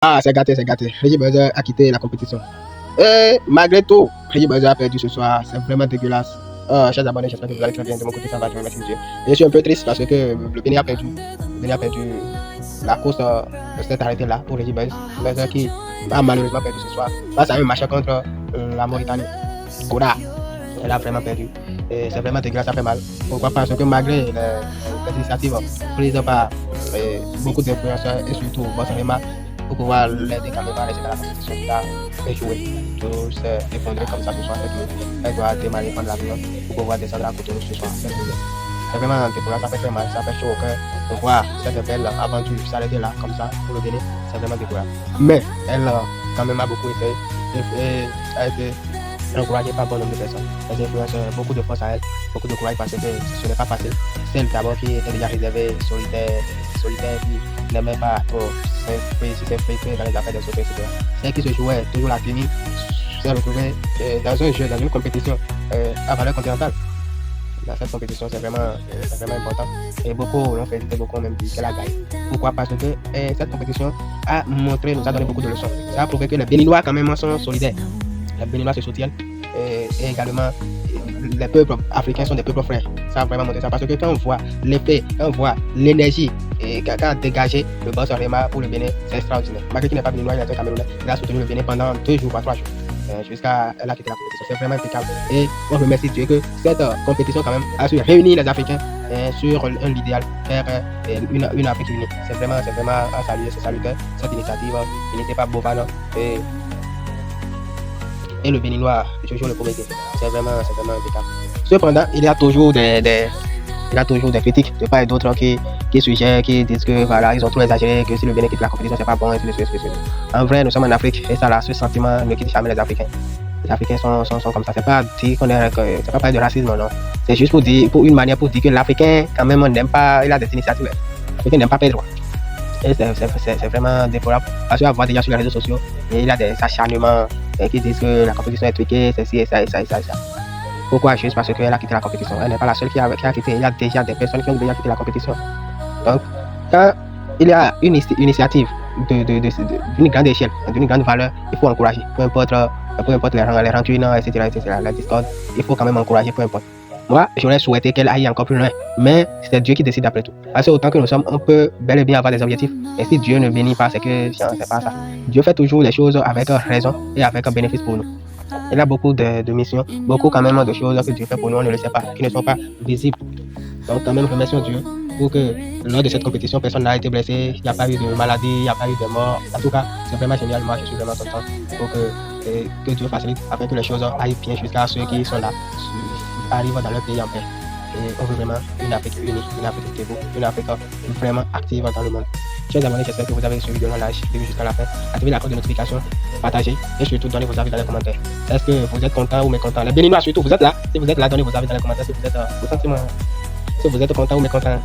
Ah, c'est gâté, c'est gâté. Régis Buzzer a quitté la compétition. Et malgré tout, Régis Buzzer a perdu ce soir. C'est vraiment dégueulasse. Chers abonnés, j'espère que vous allez très bien. De mon côté, ça va, je remercie Dieu. Et je suis un peu triste parce que le Bénin a perdu. Le Bénin a perdu la course s'est arrêtée là pour Régis Buzzer qui a malheureusement perdu ce soir. Face à un match contre la Mauritanie. Goda, elle a vraiment perdu. Et c'est vraiment dégueulasse, ça fait mal. Pourquoi? Parce que malgré les initiatives prises par beaucoup d'influenceurs et surtout Bossarema, pour pouvoir l'aider quand même à rester dans la compétition, il a échoué. Tout s'est effondré comme ça ce soir. Elle doit démarrer prendre l'avion pour pouvoir descendre à Cotonou ce soir. C'est vraiment décourageant, ça fait très mal, ça fait chaud au cœur de voir cette belle aventure s'arrêter là, comme ça, pour le Bénin. C'est vraiment décourageant. Mais elle, quand même, a beaucoup essayé et a été encouragée par bon nombre de personnes. Les influenceurs, beaucoup de force à elle, beaucoup de courage parce que ce n'est pas facile. Celle d'abord qui était déjà réservée, solitaire, qui n'aimait pas trop s'impliquer dans les affaires des autres, etc. Celle qui se jouait toujours la tenue, s'est retrouvée dans un jeu, dans une compétition à valeur continentale. Dans cette compétition, c'est vraiment important. Et beaucoup l'ont félicité, beaucoup ont même dit qu'elle a gagné. Pourquoi? Parce que cette compétition a montré, nous a donné beaucoup de leçons. Ça a prouvé que les Béninois quand même sont solidaires. Les Béninois se soutiennent et également les peuples africains sont des peuples frères. Ça a vraiment montré ça parce que quand on voit l'effet, quand on voit l'énergie et quand on dégagé le Bossarema pour le Bénin, c'est extraordinaire. Malgré qu'il n'est pas béninois, il est camerounais, il a soutenu le Bénin pendant 2 jours, 3 jours. Jusqu'à elle a quitté la compétition. C'est vraiment impeccable. Et on remercie Dieu que cette compétition quand même a su réunir les Africains sur un idéal, faire une Afrique unie. C'est vraiment à saluer, c'est salutaire cette initiative. Il n'était pas Bovano et le Béninois, toujours le premier. C'est vraiment impeccable. Cependant, il y a toujours des critiques de part et d'autre qui suggèrent, qui disent que voilà, ils ont trop exagéré, que si le Bénin quitte la compétition, c'est pas bon, et ainsi de suite. En vrai, nous sommes en Afrique et ça là, ce sentiment ne quitte jamais les Africains. Les Africains sont comme ça. C'est pas dire c'est pas parler de racisme, non. C'est juste pour dire que l'Africain, quand même, n'aime pas, il a des initiatives. L'Africain n'aime pas perdre droit. Et c'est vraiment déplorable. Parce qu'on voit déjà sur les réseaux sociaux, et il y a des acharnements qui disent que la compétition est truquée, c'est ci et ça. Pourquoi? Juste parce qu'elle a quitté la compétition. Elle n'est pas la seule qui a quitté. Il y a déjà des personnes qui ont déjà quitté la compétition. Donc, quand il y a une initiative d'une grande échelle, d'une grande valeur, il faut encourager. Peu importe les rancunes, etc., la discorde, il faut quand même encourager, peu importe. Moi, j'aurais souhaité qu'elle aille encore plus loin. Mais c'est Dieu qui décide après tout. Parce que autant que nous sommes, on peut bel et bien avoir des objectifs. Et si Dieu ne bénit pas, c'est que c'est pas ça. Dieu fait toujours les choses avec raison et avec un bénéfice pour nous. Il y a beaucoup de missions, beaucoup quand même de choses que Dieu fait pour nous, on ne le sait pas, qui ne sont pas visibles. Donc quand même, remercions Dieu pour que lors de cette compétition, personne n'a été blessé, il n'y a pas eu de maladie, il n'y a pas eu de mort. En tout cas, c'est vraiment génial, moi je suis vraiment content pour que Dieu facilite afin que les choses aillent bien jusqu'à ceux qui sont là, arrivent dans leur pays en paix. Et on veut vraiment une Afrique unie, une Afrique debout, une Afrique vraiment active dans le monde. Chers abonnés, j'espère que vous avez suivi de long live jusqu'à la fin. Activez la cloche de notification, partagez et surtout donnez vos avis dans les commentaires. Est-ce que vous êtes content ou mécontent? Les Béninois surtout, vous êtes là. Si vous êtes là, donnez vos avis dans les commentaires. Si vous êtes content ou mécontent.